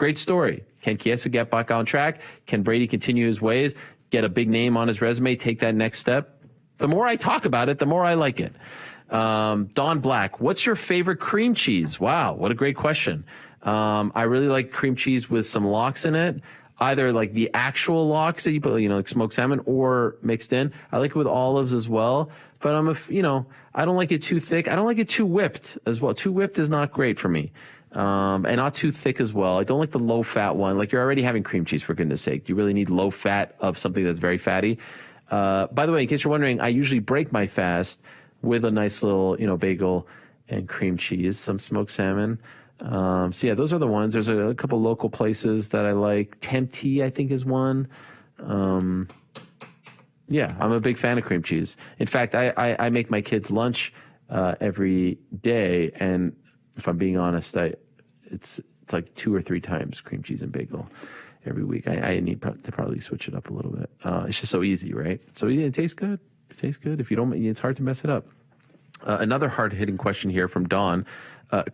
Great story. Can Chiesa get back on track? Can Brady continue his ways, get a big name on his resume, take that next step? The more I talk about it, the more I like it. Don Black, what's your favorite cream cheese? Wow, what a great question. I really like cream cheese with some lox in it, either like the actual lox that you put, like smoked salmon, or mixed in. I like it with olives as well, but I don't like it too thick. I don't like it too whipped as well. Too whipped is not great for me. And not too thick as well. I don't like the low fat one. Like, you're already having cream cheese, for goodness sake. Do you really need low fat of something that's very fatty? By the way, in case you're wondering, I usually break my fast with a nice little, bagel and cream cheese, some smoked salmon. So yeah, those are the ones. There's a couple local places that I like. Tempty, I think, is one. Yeah, I'm a big fan of cream cheese. In fact, I make my kids lunch every day, and if I'm being honest, it's like 2 or 3 times cream cheese and bagel every week. I need to probably switch it up a little bit. It's just so easy, right? So yeah, it tastes good. It tastes good. If you don't, it's hard to mess it up. Another hard-hitting question here from Dawn.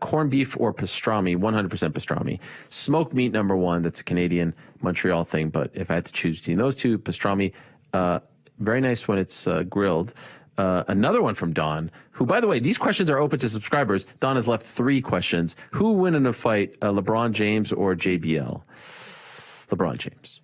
Corned beef or pastrami? 100% pastrami. Smoked meat, number 1. That's a Canadian Montreal thing, but if I had to choose between those two, pastrami, very nice when it's grilled. Another one from Don, who, by the way, these questions are open to subscribers. Don has left 3 questions. Who win in a fight, LeBron James or JBL? LeBron James.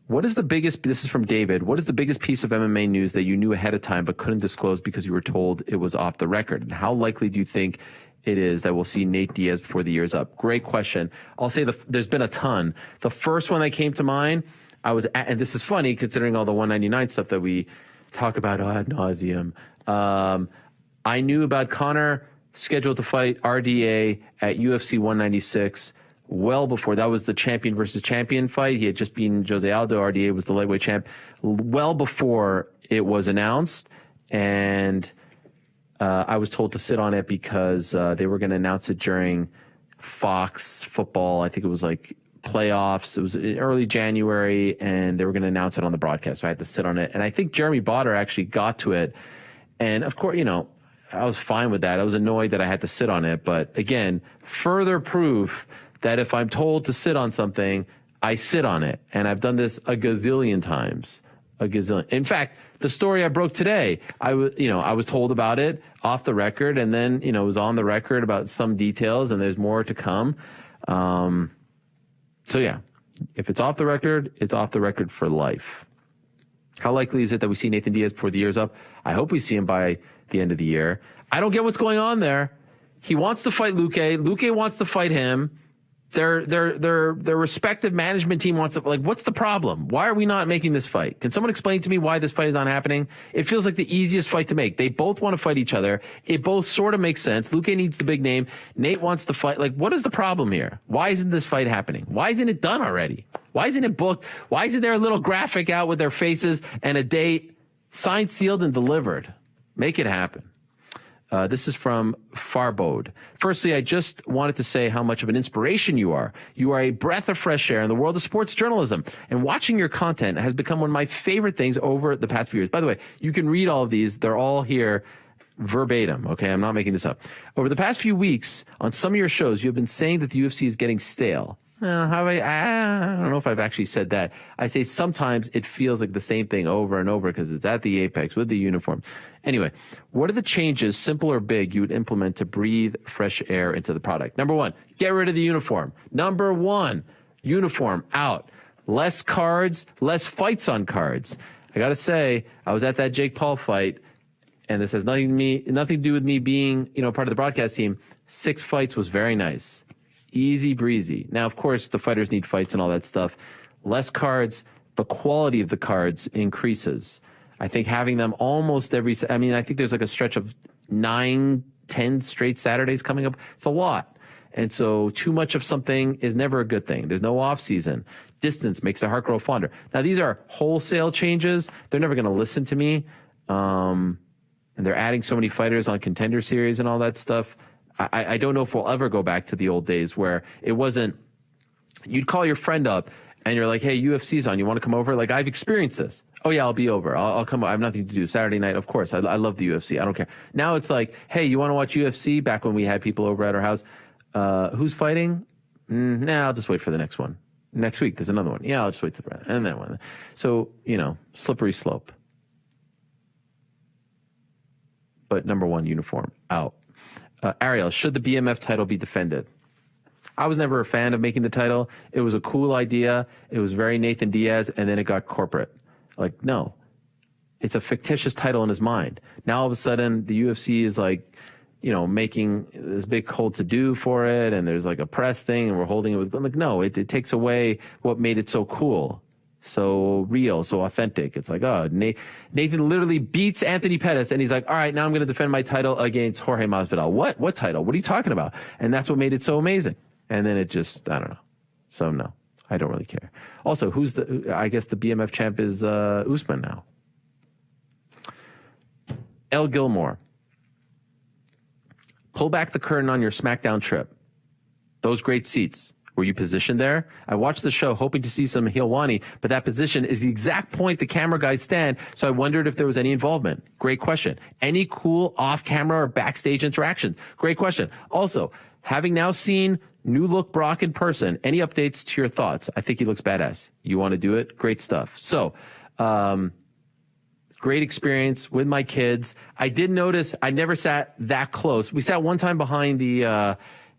What is the biggest, this is from David, what is the biggest piece of MMA news that you knew ahead of time but couldn't disclose because you were told it was off the record? And how likely do you think it is that we'll see Nate Diaz before the year's up? Great question. I'll say there's been a ton. The first one that came to mind, and this is funny considering all the 199 stuff that we talk about ad nauseum. I knew about Conor scheduled to fight RDA at UFC 196 well before. That was the champion versus champion fight. He had just beaten Jose Aldo. RDA was the lightweight champ well before it was announced. And I was told to sit on it because they were going to announce it during Fox football. I think it was like playoffs. It was in early January, and they were going to announce it on the broadcast. So I had to sit on it. And I think Jeremy Botter actually got to it. And of course, I was fine with that. I was annoyed that I had to sit on it. But again, further proof that if I'm told to sit on something, I sit on it. And I've done this a gazillion times. A gazillion. In fact, the story I broke today, I was told about it off the record, and then, it was on the record about some details, and there's more to come. So yeah, if it's off the record, it's off the record for life. How likely is it that we see Nathan Diaz before the year's up? I hope we see him by the end of the year. I don't get what's going on there. He wants to fight Luque. Luque wants to fight him. Their respective management team wants to, what's the problem? Why are we not making this fight? Can someone explain to me why this fight is not happening? It feels like the easiest fight to make. They both want to fight each other. It both sort of makes sense. Luque needs the big name. Nate wants to fight. What is the problem here? Why isn't this fight happening? Why isn't it done already? Why isn't it booked? Why isn't there a little graphic out with their faces and a date signed, sealed, and delivered? Make it happen. This is from Farbode. Firstly, I just wanted to say how much of an inspiration you are. You are a breath of fresh air in the world of sports journalism. And watching your content has become one of my favorite things over the past few years. By the way, you can read all of these. They're all here verbatim. Okay, I'm not making this up. Over the past few weeks, on some of your shows, you have been saying that the UFC is getting stale. I don't know if I've actually said that. I say sometimes it feels like the same thing over and over because it's at the apex with the uniform. Anyway, what are the changes, simple or big, you would implement to breathe fresh air into the product? Number 1, get rid of the uniform. Number 1, uniform out. Less cards, less fights on cards. I got to say, I was at that Jake Paul fight, and this has nothing to do with me being, part of the broadcast team. 6 fights was very nice. Easy breezy. Now, of course, the fighters need fights and all that stuff. Less cards, the quality of the cards increases. I think having them almost I think there's like a stretch of 9, 10 straight Saturdays coming up. It's a lot. And so too much of something is never a good thing. There's no off season. Distance makes the heart grow fonder. Now, these are wholesale changes. They're never going to listen to me. And they're adding so many fighters on Contender Series and all that stuff. I don't know if we'll ever go back to the old days where it wasn't, you'd call your friend up and you're like, hey, UFC's on, you want to come over? I've experienced this. Oh yeah, I'll be over. I'll come. I have nothing to do. Saturday night, of course. I love the UFC. I don't care. Now it's like, hey, you want to watch UFC? Back when we had people over at our house, Who's fighting? Nah, I'll just wait for the next one. Next week, there's another one. Yeah, I'll just wait for the and that one. So, slippery slope. But number one, uniform, out. Ariel, should the BMF title be defended? I was never a fan of making the title. It was a cool idea. It was very Nathan Diaz, and then it got corporate. Like, no. It's a fictitious title in his mind. Now, all of a sudden, the UFC is like, making this big whole to-do for it, and there's like a press thing, and we're holding it with, like, no, it takes away what made it so cool, so real, so authentic. It's like, Nathan literally beats Anthony Pettis, and he's like, all right, now I'm going to defend my title against Jorge Masvidal. What title? What are you talking about? And that's what made it so amazing. And then it just, I don't know. So no, I don't really care. Also, I guess the BMF champ is Usman now. L. Gilmore. Pull back the curtain on your SmackDown trip. Those great seats. Were you positioned there? I watched the show hoping to see some Helwani, but that position is the exact point the camera guys stand, so I wondered if there was any involvement. Great question. Any cool off-camera or backstage interactions? Great question. Also, having now seen New Look Brock in person, any updates to your thoughts? I think he looks badass. You want to do it? Great stuff. So, great experience with my kids. I did notice I never sat that close. We sat one time behind the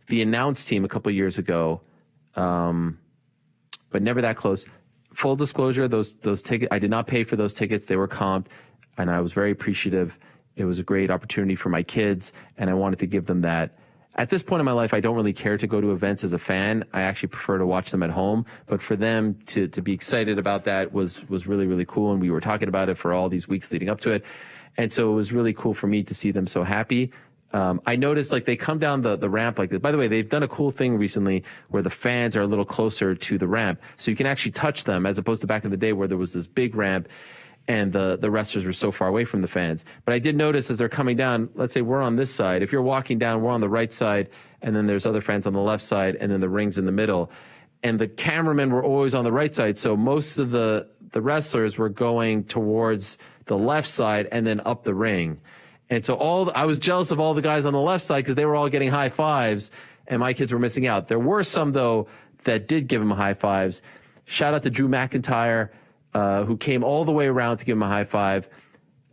announce team a couple of years ago, but never that close. Full disclosure, those tickets, I did not pay for those tickets. They were comped, and I was very appreciative. It was a great opportunity for my kids, and I wanted to give them that. At this point in my life, I don't really care to go to events as a fan. I actually prefer to watch them at home. But for them to be excited about that was really, really cool. And we were talking about it for all these weeks leading up to it. And so it was really cool for me to see them so happy. I noticed like they come down the ramp like this. By the way, they've done a cool thing recently where the fans are a little closer to the ramp. So you can actually touch them as opposed to back in the day where there was this big ramp and the wrestlers were so far away from the fans. But I did notice as they're coming down, let's say we're on this side. If you're walking down, we're on the right side, and then there's other fans on the left side, and then the ring's in the middle. And the cameramen were always on the right side, so most of the wrestlers were going towards the left side and then up the ring. And so I was jealous of all the guys on the left side because they were all getting high fives, and my kids were missing out. There were some, though, that did give them high fives. Shout out to Drew McIntyre, who came all the way around to give him a high five.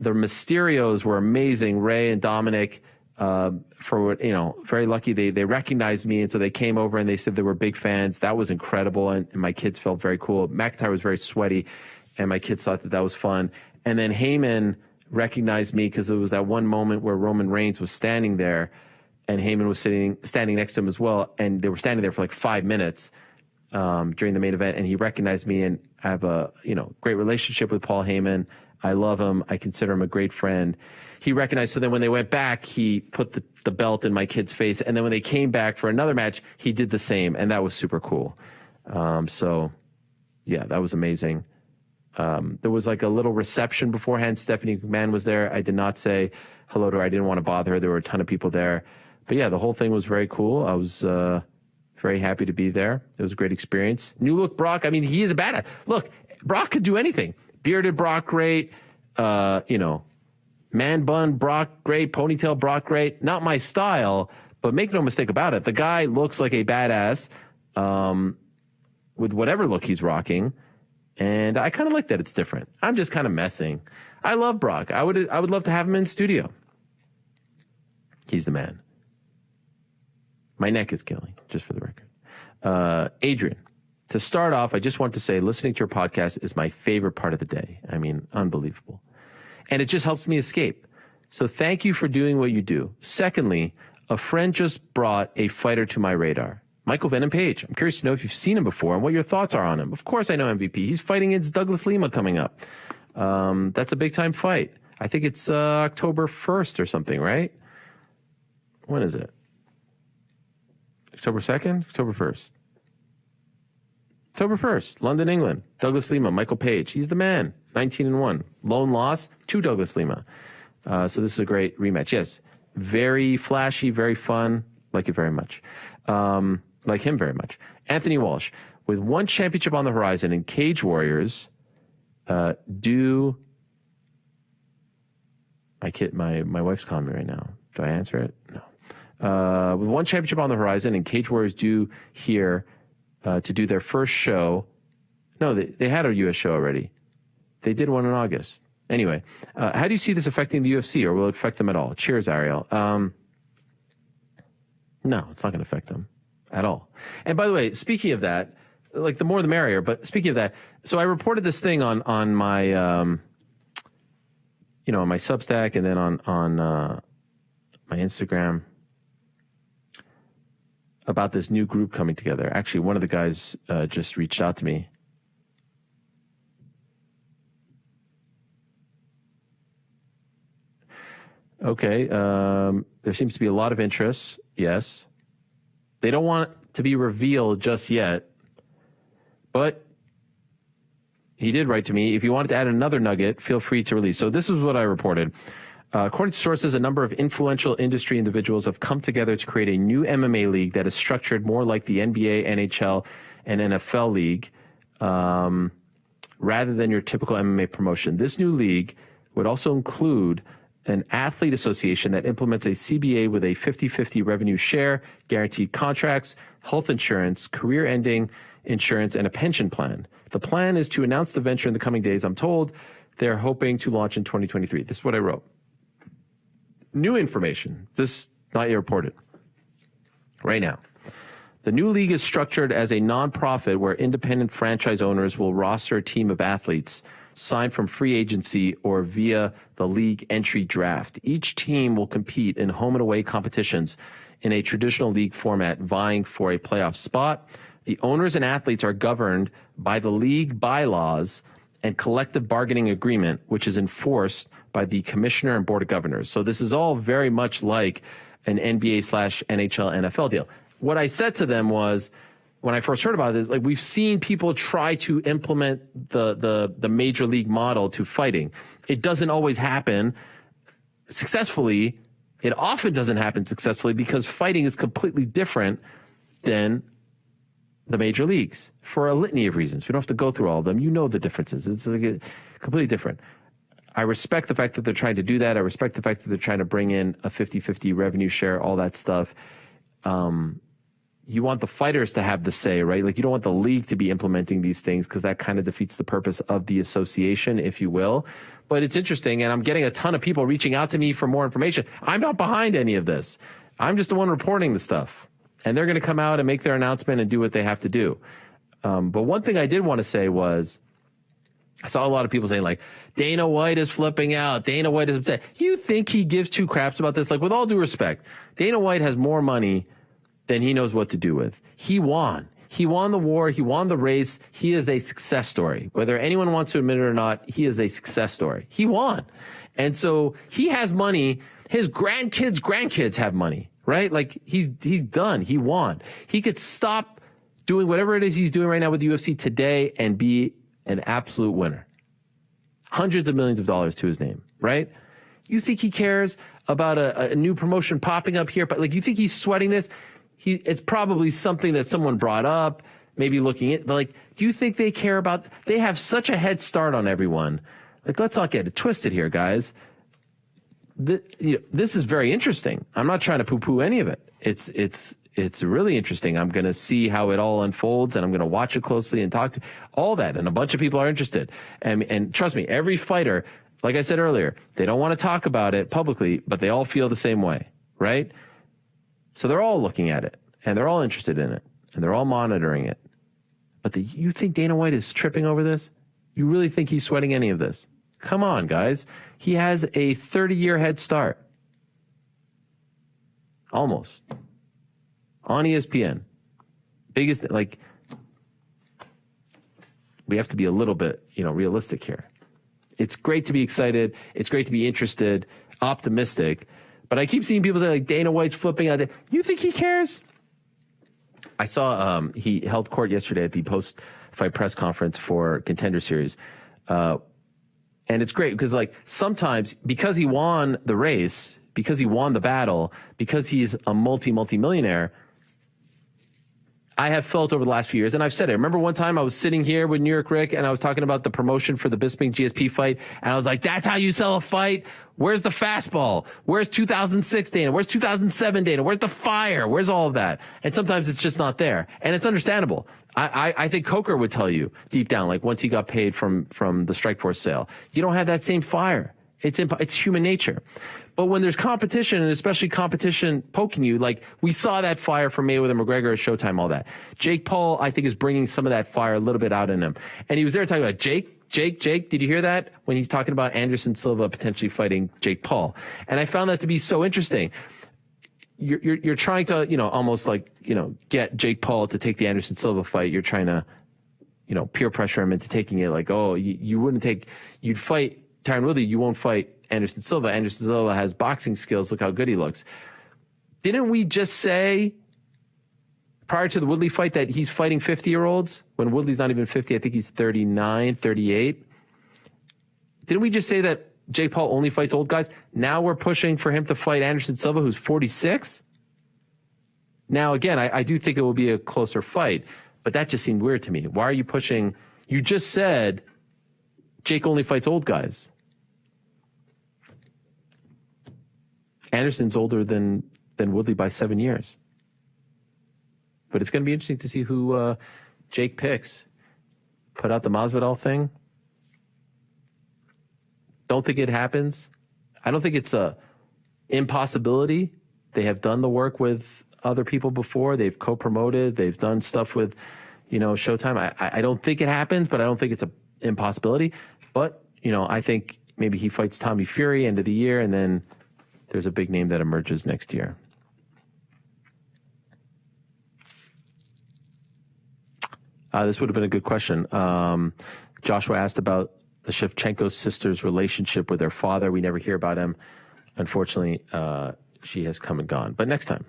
The Mysterios were amazing. Ray and Dominic, very lucky. They recognized me, and so they came over and they said they were big fans. That was incredible, and my kids felt very cool. McIntyre was very sweaty, and my kids thought that was fun. And then Heyman recognized me because it was that one moment where Roman Reigns was standing there, and Heyman was standing next to him as well, and they were standing there for like 5 minutes during the main event, and he recognized me, and I have a great relationship with Paul Heyman. I love him. I consider him a great friend. He recognized, so then when they went back, he put the belt in my kid's face, and then when they came back for another match, he did the same, and that was super cool. So, yeah, that was amazing. There was like a little reception beforehand. Stephanie McMahon was there. I did not say hello to her. I didn't want to bother her. There were a ton of people there. But, yeah, the whole thing was very cool. I was very happy to be there. It was a great experience. New Look Brock, I mean, he is a badass. Look, Brock could do anything. Bearded Brock, great. Man bun Brock, great. Ponytail Brock, great. Not my style, but make no mistake about it. The guy looks like a badass with whatever look he's rocking. And I kind of like that it's different. I'm just kind of messing. I love Brock. I would love to have him in studio. He's the man. My neck is killing, just for the record. Adrian, to start off, I just want to say listening to your podcast is my favorite part of the day. I mean, unbelievable. And it just helps me escape. So thank you for doing what you do. Secondly, a friend just brought a fighter to my radar, Michael Venom Page. I'm curious to know if you've seen him before and what your thoughts are on him. Of course I know MVP. He's fighting against Douglas Lima coming up. That's a big-time fight. I think it's October 1st or something, right? When is it? October 2nd? October 1st. October 1st, London, England. Douglas Lima, Michael Page. He's the man. 19-1. Lone loss to Douglas Lima. So this is a great rematch. Yes, very flashy, very fun. Like it very much. Like him very much. Anthony Walsh, with one championship on the horizon in Cage Warriors, my wife's calling me right now. Do I answer it? No. With one championship on the horizon and Cage Warriors due here to do their first show. No, they had a U.S. show already. They did one in August. Anyway, how do you see this affecting the UFC, or will it affect them at all? Cheers, Ariel. No, it's not going to affect them at all. And by the way, speaking of that, like the more the merrier, but speaking of that, so I reported this thing on my, on my Substack and then on my Instagram about this new group coming together. Actually, one of the guys just reached out to me. Okay, there seems to be a lot of interest, yes. They don't want it to be revealed just yet, but he did write to me. If you wanted to add another nugget, feel free to release. So this is what I reported. According to sources, a number of influential industry individuals have come together to create a new MMA league that is structured more like the NBA, NHL, and NFL league, rather than your typical MMA promotion. This new league would also include an athlete association that implements a CBA with a 50-50 revenue share, guaranteed contracts, health insurance, career-ending insurance, and a pension plan. The plan is to announce the venture in the coming days. I'm told they're hoping to launch in 2023. This is what I wrote. New information. This not yet reported. Right now. The new league is structured as a nonprofit where independent franchise owners will roster a team of athletes signed from free agency or via the league entry draft. Each team will compete in home and away competitions in a traditional league format, vying for a playoff spot. The owners and athletes are governed by the league bylaws and collective bargaining agreement, which is enforced by the commissioner and board of governors. So this is all very much like an NBA/NHL NFL deal. What I said to them was, when I first heard about this, like, we've seen people try to implement the major league model to fighting. It doesn't always happen successfully. It often doesn't happen successfully because fighting is completely different than the major leagues for a litany of reasons. We don't have to go through all of them. You know the differences. It's like completely different. I respect the fact that they're trying to do that. I respect the fact that they're trying to bring in a 50-50 revenue share, all that stuff. You want the fighters to have the say, right? Like, you don't want the league to be implementing these things because that kind of defeats the purpose of the association, if you will. But it's interesting, and I'm getting a ton of people reaching out to me for more information. I'm not behind any of this. I'm just the one reporting the stuff. And they're going to come out and make their announcement and do what they have to do. But one thing I did want to say was, I saw a lot of people saying, like, Dana White is flipping out. Dana White is upset. You think he gives two craps about this? Like, with all due respect, Dana White has more money than he knows what to do with. He won. He won the war. He won the race. He is a success story. Whether anyone wants to admit it or not, he is a success story. He won. And so he has money. His grandkids have money, right? Like, he's done. He won. He could stop doing whatever it is he's doing right now with the UFC today and be an absolute winner. Hundreds of millions of dollars to his name, right? You think he cares about a new promotion popping up here? But, like, you think he's sweating this? It's probably something that someone brought up, maybe looking at, but, like, do you think they care about, they have such a head start on everyone. Like, let's not get it twisted here, guys. This is very interesting. I'm not trying to poo-poo any of it. It's really interesting. I'm going to see how it all unfolds, and I'm going to watch it closely and talk to all that. And a bunch of people are interested. And trust me, every fighter, like I said earlier, they don't want to talk about it publicly, but they all feel the same way, right? So they're all looking at it, and they're all interested in it, and they're all monitoring it. But you think Dana White is tripping over this? You really think he's sweating any of this? Come on, guys. He has a 30-year head start. Almost. On ESPN. Biggest, like, we have to be a little bit, realistic here. It's great to be excited. It's great to be interested, optimistic. But I keep seeing people say, like, Dana White's flipping out. You think he cares? I saw he held court yesterday at the post-fight press conference for Contender Series. And it's great because, like, sometimes because he won the race, because he won the battle, because he's a multi-millionaire, I have felt over the last few years, and I've said it. Remember one time I was sitting here with New York Rick, and I was talking about the promotion for the Bisping GSP fight, and I was like, that's how you sell a fight? Where's the fastball? Where's 2006 Dana? Where's 2007 Dana? Where's the fire? Where's all of that? And sometimes it's just not there, and it's understandable. I think Coker would tell you deep down, like once he got paid from the Strikeforce sale, you don't have that same fire. It's human nature. But when there's competition, and especially competition poking you, like we saw that fire from Mayweather, McGregor, Showtime, all that. Jake Paul, I think, is bringing some of that fire a little bit out in him. And he was there talking about Jake, did you hear that? When he's talking about Anderson Silva potentially fighting Jake Paul. And I found that to be so interesting. You're trying to, almost like, get Jake Paul to take the Anderson Silva fight. You're trying to, peer pressure him into taking it like, oh, you'd fight Tyron Woodley, you won't fight Anderson Silva. Anderson Silva has boxing skills. Look how good he looks. Didn't we just say prior to the Woodley fight that he's fighting 50-year-olds when Woodley's not even 50? I think he's 39, 38. Didn't we just say that Jake Paul only fights old guys? Now we're pushing for him to fight Anderson Silva, who's 46. Now, again, I do think it will be a closer fight, but that just seemed weird to me. Why are you pushing? You just said Jake only fights old guys. Anderson's older than Woodley by 7 years. But it's going to be interesting to see who Jake picks. Put out the Masvidal thing. Don't think it happens. I don't think it's a impossibility. They have done the work with other people before. They've co-promoted. They've done stuff with, Showtime. I don't think it happens, but I don't think it's an impossibility. But, I think maybe he fights Tommy Fury end of the year, and then there's a big name that emerges next year. This would have been a good question. Joshua asked about the Shevchenko sisters' relationship with their father. We never hear about him. Unfortunately, she has come and gone. But next time.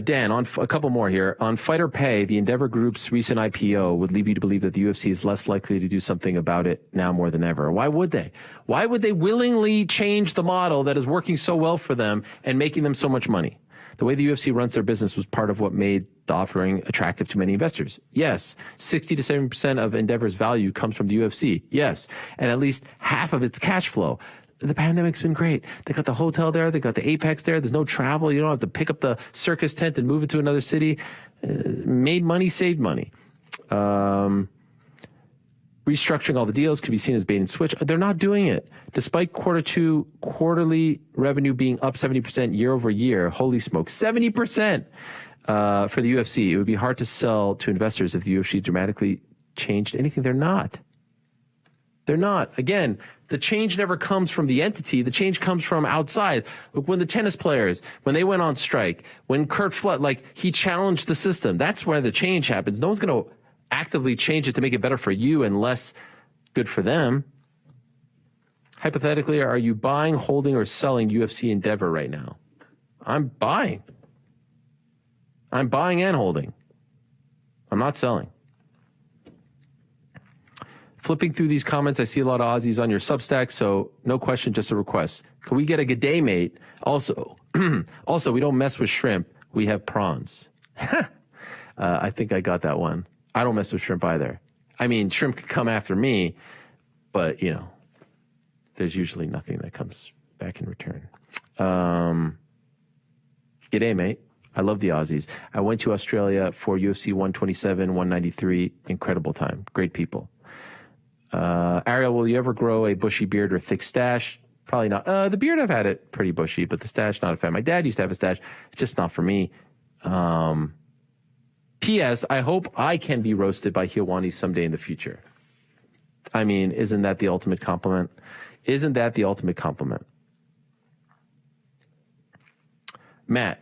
Dan, on a couple more here. On Fighter Pay, the Endeavor Group's recent IPO would lead you to believe that the UFC is less likely to do something about it now more than ever. Why would they? Why would they willingly change the model that is working so well for them and making them so much money? The way the UFC runs their business was part of what made the offering attractive to many investors. Yes, 60 to 70% of Endeavor's value comes from the UFC. Yes, and at least half of its cash flow. The pandemic's been great. They got the hotel there. They got the Apex there. There's no travel. You don't have to pick up the circus tent and move it to another city. Made money, saved money. Restructuring all the deals could be seen as bait and switch. They're not doing it. Despite Q2 quarterly revenue being up 70% year over year, holy smoke, 70% for the UFC. It would be hard to sell to investors if the UFC dramatically changed anything. They're not. They're not. Again, the change never comes from the entity. The change comes from outside. Look, when the tennis players, when they went on strike, when Kurt Flood, he challenged the system, that's where the change happens. No one's going to actively change it to make it better for you and less good for them. Hypothetically, are you buying, holding, or selling UFC Endeavor right now? I'm buying. I'm buying and holding. I'm not selling. Flipping through these comments, I see a lot of Aussies on your Substack, so no question, just a request. Can we get a good day, mate? Also, we don't mess with shrimp. We have prawns. I think I got that one. I don't mess with shrimp either. I mean, shrimp could come after me, but, there's usually nothing that comes back in return. G'day, mate. I love the Aussies. I went to Australia for UFC 127, 193. Incredible time. Great people. Ariel, will you ever grow a bushy beard or thick stash? Probably not. The beard, I've had it pretty bushy, but the stash, not a fan. My dad used to have a stash. It's just not for me. P.S. I hope I can be roasted by Helwani someday in the future. I mean, isn't that the ultimate compliment? Isn't that the ultimate compliment? Matt,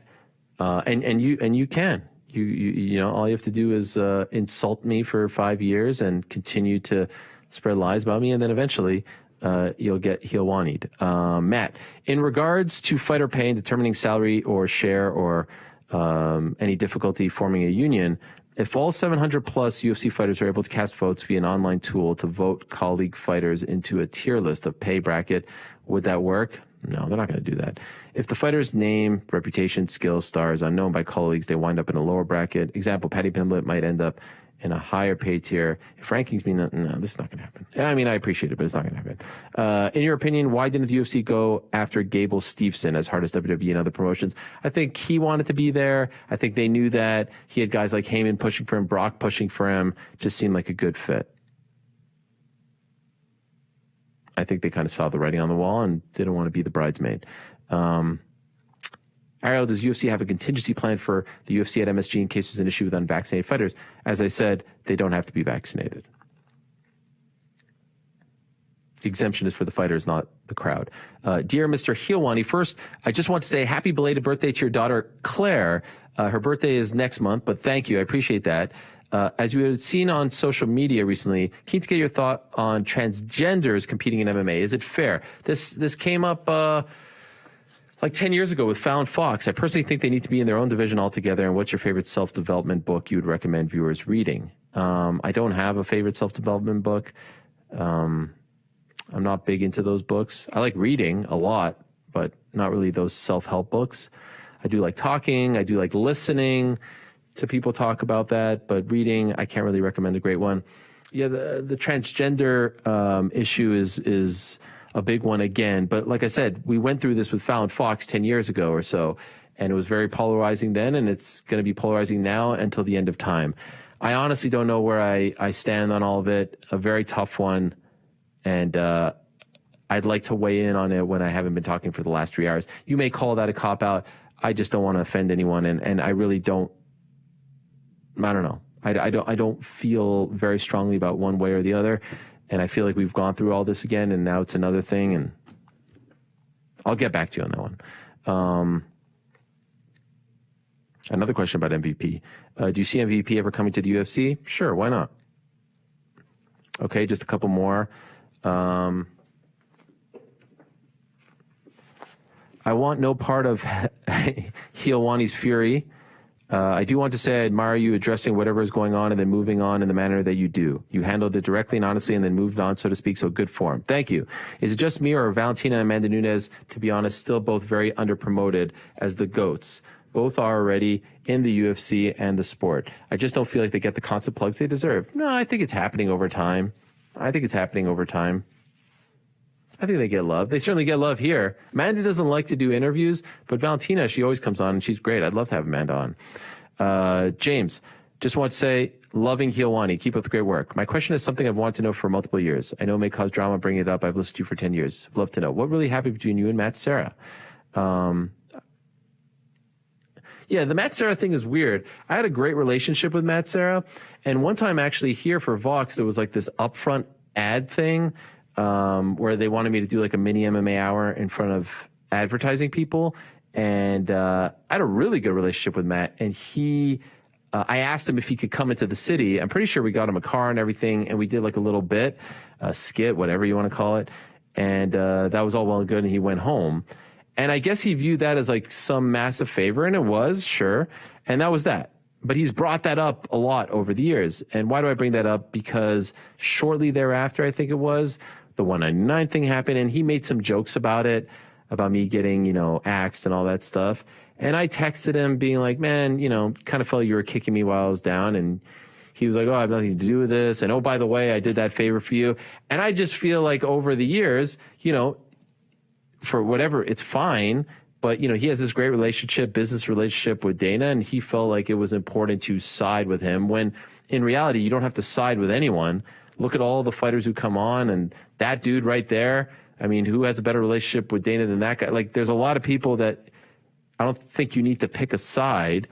and you can. You know, all you have to do is insult me for 5 years and continue to spread lies about me, and then eventually you'll get Helwani'd. Matt, in regards to fighter pay and determining salary or share or any difficulty forming a union, If all 700 plus UFC fighters are able to cast votes via an online tool to vote colleague fighters into a tier list of pay bracket, would that work? No, they're not going to do that. If the fighter's name, reputation, skills, stars unknown by colleagues, they wind up in a lower bracket. Example, Paddy Pimblett might end up in a higher pay tier. If rankings mean that, no, this is not going to happen. I mean, I appreciate it, but it's not going to happen. In your opinion, why didn't the UFC go after Gable Steveson as hard as WWE and other promotions? I think he wanted to be there. I think they knew that. He had guys like Heyman pushing for him, Brock pushing for him. Just seemed like a good fit. I think they kind of saw the writing on the wall and didn't want to be the bridesmaid. Ariel, does UFC have a contingency plan for the UFC at MSG in case there's an issue with unvaccinated fighters? As I said, they don't have to be vaccinated. The exemption is for the fighters, not the crowd. Dear Mr. Helwani, first, I just want to say happy belated birthday to your daughter, Claire. Her birthday is next month, but thank you. I appreciate that. As you had seen on social media recently, keen to get your thought on transgenders competing in MMA. Is it fair? This came up like 10 years ago with Fallon Fox. I personally think they need to be in their own division altogether. And what's your favorite self-development book you would recommend viewers reading? I don't have a favorite self-development book. I'm not big into those books. I like reading a lot, but not really those self-help books. I do like talking. I do like listening to people talk about that, but reading, I can't really recommend a great one. Yeah, the transgender issue is a big one again. But like I said, we went through this with Fallon Fox 10 years ago or so, and it was very polarizing then, and it's going to be polarizing now until the end of time. I honestly don't know where I stand on all of it. A very tough one, and I'd like to weigh in on it when I haven't been talking for the last 3 hours. You may call that a cop-out. I just don't want to offend anyone, and I really don't. I don't know. I don't feel very strongly about one way or the other. And I feel like we've gone through all this again, and now it's another thing. And I'll get back to you on that one. Another question about MVP. Do you see MVP ever coming to the UFC? Sure, why not? Okay, just a couple more. I want no part of Helwani's fury. I do want to say I admire you addressing whatever is going on and then moving on in the manner that you do. You handled it directly and honestly and then moved on, so to speak, so good form. Thank you. Is it just me or are Valentina and Amanda Nunes, to be honest, still both very underpromoted as the GOATs? Both are already in the UFC and the sport. I just don't feel like they get the constant plugs they deserve. No, I think it's happening over time. I think they get love. They certainly get love here. Amanda doesn't like to do interviews, but Valentina, she always comes on, and she's great. I'd love to have Amanda on. James, just want to say, loving Helwani. Keep up the great work. My question is something I've wanted to know for multiple years. I know it may cause drama bringing it up. I've listened to you for 10 years. I'd love to know. What really happened between you and Matt Serra? Yeah, the Matt Serra thing is weird. I had a great relationship with Matt Serra, and one time actually here for Vox, there was like this upfront ad thing where they wanted me to do like a mini MMA hour in front of advertising people. And I had a really good relationship with Matt. And I asked him if he could come into the city. I'm pretty sure we got him a car and everything. And we did like a little bit, a skit, whatever you want to call it. And that was all well and good. And he went home. And I guess he viewed that as like some massive favor. And it was, sure. And that was that. But he's brought that up a lot over the years. And why do I bring that up? Because shortly thereafter, I think it was, the 199 thing happened, and he made some jokes about it, about me getting, axed and all that stuff. And I texted him being like, man, kind of felt like you were kicking me while I was down. And he was like, oh, I have nothing to do with this. And oh, by the way, I did that favor for you. And I just feel like over the years, for whatever, it's fine. But, he has this great business relationship with Dana, and he felt like it was important to side with him when in reality, you don't have to side with anyone. Look at all the fighters who come on, and that dude right there. I mean, who has a better relationship with Dana than that guy? Like, there's a lot of people that I don't think you need to pick a side.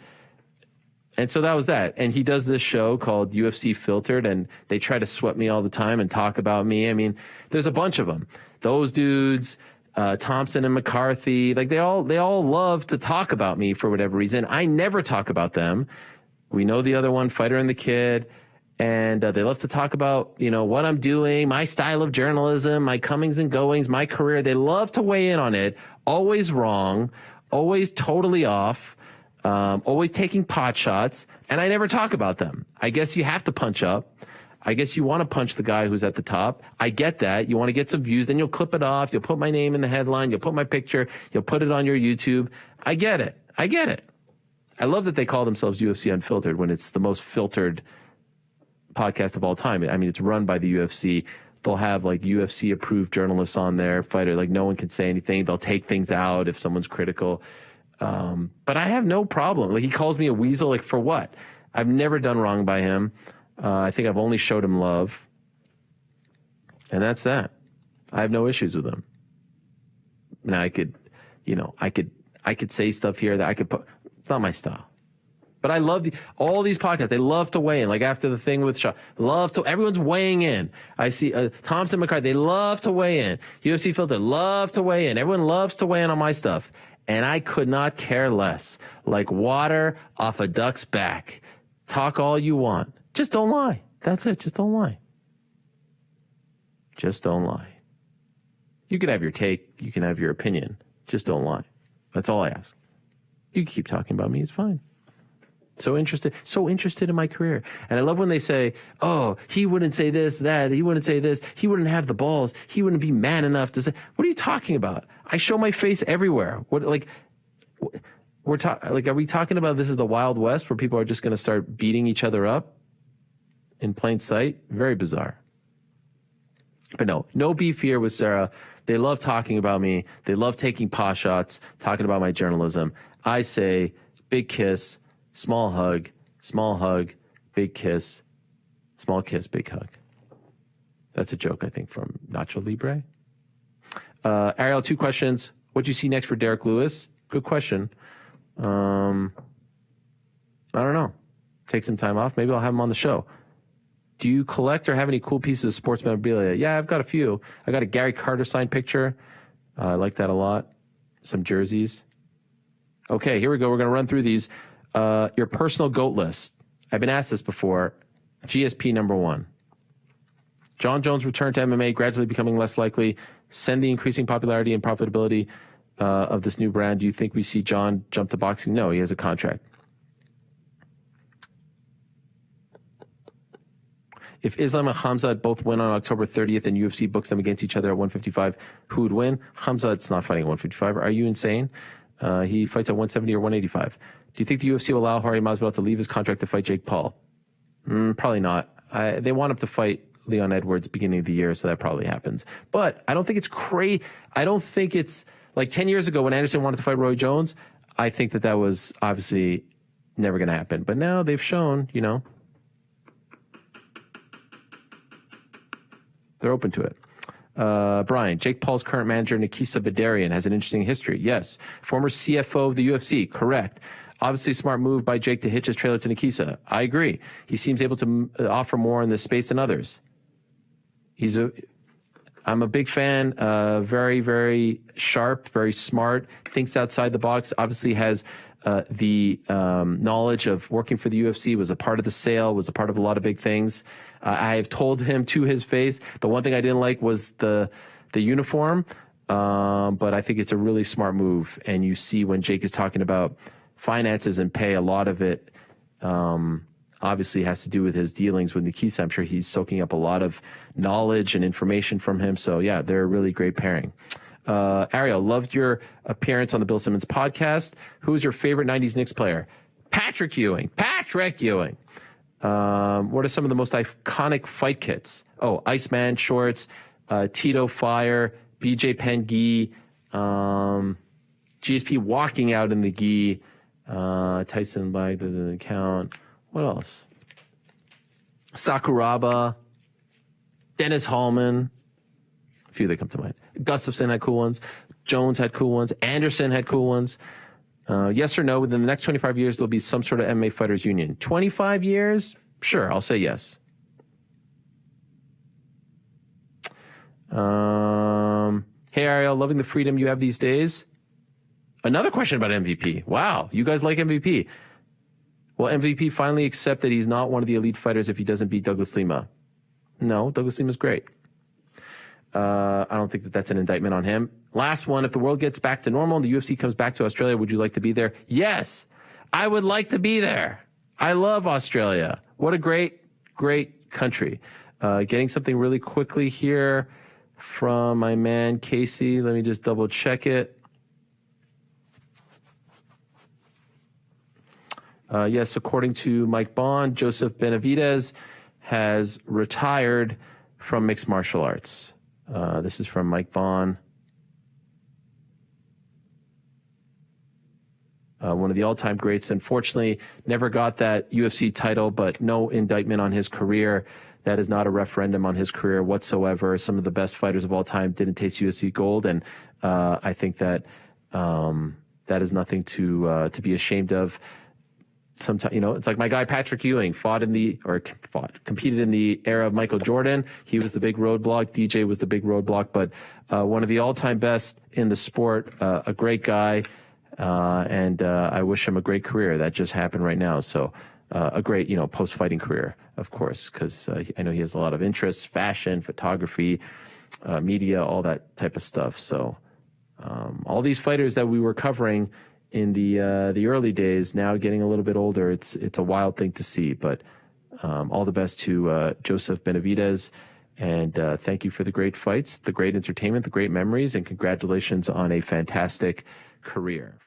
And so that was that. And he does this show called UFC Filtered, and they try to sweat me all the time and talk about me. I mean, there's a bunch of them. Those dudes, Thompson and McCarthy, like they all love to talk about me for whatever reason. I never talk about them. We know the other one, Fighter and the Kid. And they love to talk about, what I'm doing, my style of journalism, my comings and goings, my career. They love to weigh in on it. Always wrong, always totally off. always taking pot shots, and I never talk about them. I guess you have to punch up. I guess you want to punch the guy who's at the top. I get that. You want to get some views, then you'll clip it off. You'll put my name in the headline. You'll put my picture. You'll put it on your YouTube. I get it. I get it. I love that they call themselves UFC Unfiltered when it's the most filtered podcast of all time. I mean, it's run by the UFC. They'll have like UFC approved journalists on there, fighter. Like no one can say anything. They'll take things out if someone's critical. But I have no problem. Like he calls me a weasel. Like for what? I've never done wrong by him. I think I've only showed him love. And that's that. I have no issues with him. And I could say stuff here that I could put. It's not my style. But I love all these podcasts. They love to weigh in. Like after the thing with Shaw, everyone's weighing in. I see Thompson McCarthy. They love to weigh in. UFC Filter love to weigh in. Everyone loves to weigh in on my stuff. And I could not care less. Like water off a duck's back. Talk all you want. Just don't lie. That's it. Just don't lie. Just don't lie. You can have your take. You can have your opinion. Just don't lie. That's all I ask. You can keep talking about me. It's fine. So interested in my career. And I love when they say, oh, he wouldn't say this, that. He wouldn't say this. He wouldn't have the balls. He wouldn't be man enough to say. What are you talking about? I show my face everywhere. Are we talking about this is the Wild West where people are just going to start beating each other up in plain sight? Very bizarre. But no beef here with Serra. They love talking about me. They love taking pot shots, talking about my journalism. I say big kiss, small hug, big kiss, small kiss, big hug. That's a joke, I think, from Nacho Libre. Ariel, 2 questions. What do you see next for Derek Lewis? Good question. I don't know. Take some time off. Maybe I'll have him on the show. Do you collect or have any cool pieces of sports memorabilia? Yeah, I've got a few. I got a Gary Carter signed picture. I like that a lot. Some jerseys. Okay, here we go. We're going to run through these. Your personal GOAT list. I've been asked this before. GSP number 1. John Jones' return to MMA gradually becoming less likely. Send the increasing popularity and profitability of this new brand. Do you think we see John jump to boxing? No, he has a contract. If Islam and Khamzat both win on October 30th and UFC books them against each other at 155, who would win? Khamzat's not fighting at 155. Are you insane? He fights at 170 or 185. Do you think the UFC will allow Jorge Masvidal to leave his contract to fight Jake Paul? Probably not. They want him to fight Leon Edwards beginning of the year, so that probably happens. But I don't think it's crazy. I don't think it's like 10 years ago when Anderson wanted to fight Roy Jones. I think that was obviously never going to happen. But now they've shown, they're open to it. Brian, Jake Paul's current manager, Nikisa Badarian, has an interesting history. Yes. Former CFO of the UFC. Correct. Obviously, smart move by Jake to hitch his trailer to Nikisa. I agree. He seems able to offer more in this space than others. I'm a big fan. Very, very sharp, very smart, thinks outside the box, obviously has the knowledge of working for the UFC, was a part of the sale, was a part of a lot of big things. I have told him to his face, the one thing I didn't like was the uniform, but I think it's a really smart move. And you see when Jake is talking about finances and pay, a lot of it obviously has to do with his dealings with Nikisa. I'm sure he's soaking up a lot of knowledge and information from him. So yeah, they're a really great pairing. Ariel, loved your appearance on the Bill Simmons podcast. Who's your favorite 90s Knicks player? Patrick Ewing. What are some of the most iconic fight kits? Oh, Iceman shorts, Tito Fire, BJ Penn gi, GSP walking out in the gi, Tyson by the count. What else? Sakuraba, Dennis Hallman. A few that come to mind. Gustafson had cool ones. Jones had cool ones. Anderson had cool ones. Yes or no, within the next 25 years, there'll be some sort of MMA fighters union. 25 years? Sure, I'll say yes. Hey, Ariel, loving the freedom you have these days. Another question about MVP. Wow, you guys like MVP. Well, MVP finally accept that he's not one of the elite fighters if he doesn't beat Douglas Lima. No, Douglas Lima's great. I don't think that that's an indictment on him. Last one, if the world gets back to normal and the UFC comes back to Australia, would you like to be there? Yes. I would like to be there. I love Australia. What a great country. Getting something really quickly here from my man Casey. Let me just double check it. Yes, according to Mike Bond, Joseph Benavidez has retired from mixed martial arts. This is from Mike Bond. One of the all-time greats. Unfortunately, never got that UFC title, but no indictment on his career. That is not a referendum on his career whatsoever. Some of the best fighters of all time didn't taste UFC gold, and I think that that is nothing to be ashamed of. Sometimes, it's like my guy Patrick Ewing competed in the era of Michael Jordan. He was the big roadblock. DJ was the big roadblock, but one of the all-time best in the sport. A great guy. And I wish him a great career. That just happened right now. So a great, post-fighting career, of course, because I know he has a lot of interests, fashion, photography, media, all that type of stuff. So all these fighters that we were covering in the early days, now getting a little bit older, it's a wild thing to see. But all the best to Joseph Benavidez. And thank you for the great fights, the great entertainment, the great memories, and congratulations on a fantastic career.